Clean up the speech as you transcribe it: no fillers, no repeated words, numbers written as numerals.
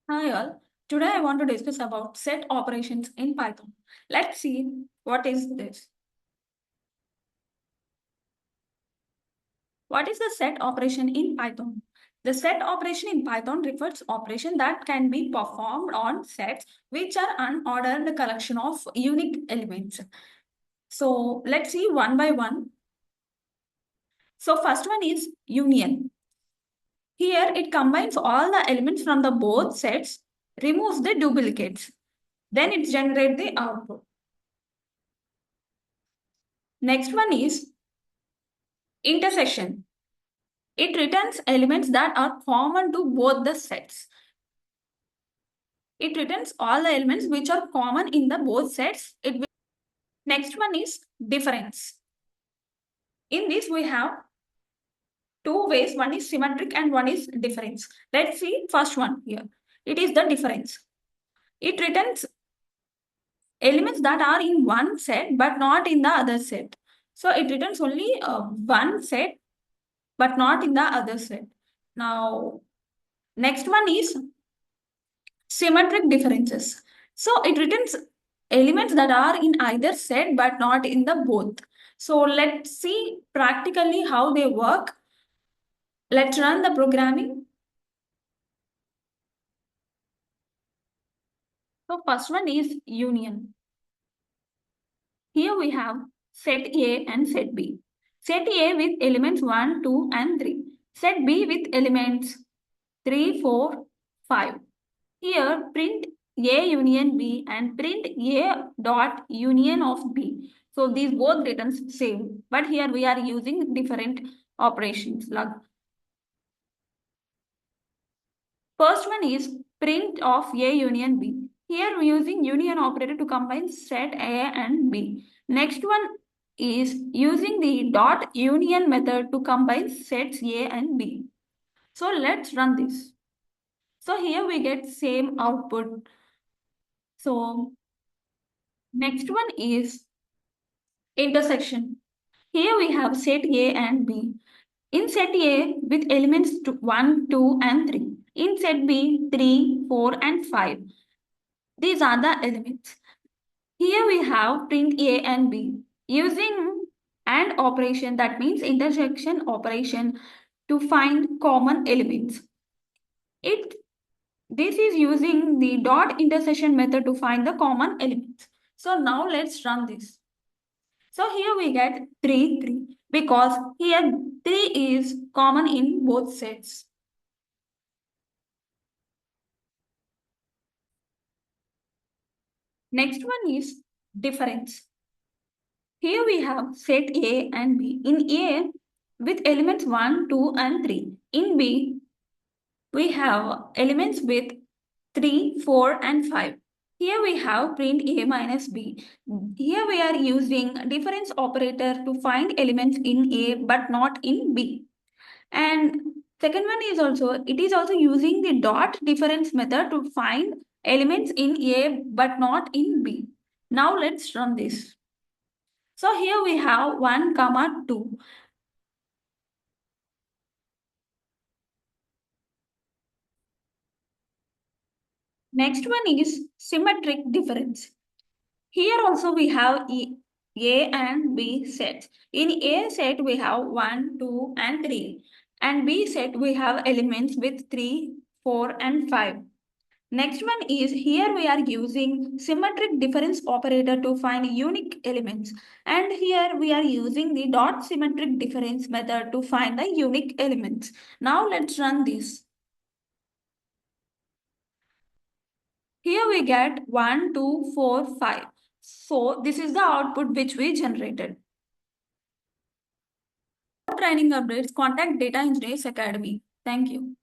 Hi all. Today I want to discuss about set operations in Python. Let's see what is this. What is the set operation in Python? The set operation in Python refers operation that can be performed on sets which are unordered collection of unique elements. So let's see one by one. So first one is union. Here it combines all the elements from the both sets, removes the duplicates. Then it generates the output. Next one is intersection. It returns elements that are common to both the sets. It returns all the elements which are common in the both sets. Next one is difference. In this we have two ways. One is symmetric and one is difference. Let's see first one here. It is the difference. It returns elements that are in one set but not in the other set. So it returns only one set but not in the other set. Now next one is symmetric differences. So it returns elements that are in either set but not in the both. So let's see practically how they work. Let's run the programming. So first one is union. Here we have set A and set B. Set A with elements 1, 2 and 3. Set B with elements 3, 4, 5. Here print A union B and print A dot union of B. So these both returns same, but here we are using different operations. Like first one is print of A union B. Here we are using union operator to combine set A and B. Next one is using the dot union method to combine sets A and B. So let's run this. So here we get same output. So next one is intersection. Here we have set A and B. In set A with elements 1, 2 and 3. In set B 3, 4 and 5. These are the elements. Here we have print A and B. Using AND operation, that means intersection operation, to find common elements. This is using the dot intersection method to find the common elements. So now let's run this. So here we get 3, 3 because here 3 is common in both sets. Next one is difference. Here we have set A and B. In A with elements 1, 2 and 3. In B we have elements with 3, 4 and 5. Here we have print A minus B. Here we are using difference operator to find elements in A but not in B. And second one is it is also using the dot difference method to find elements in A but not in B. Now let's run this. So here we have 1, 2. Next one is symmetric difference. Here also we have A and B sets. In A set we have 1, 2 and 3. And B set we have elements with 3, 4 and 5. Next one is here we are using symmetric difference operator to find unique elements. And here we are using the dot symmetric difference method to find the unique elements. Now let's run this. Here we get 1, 2, 4, 5. So this is the output which we generated. For training updates, contact Data Engineers Academy. Thank you.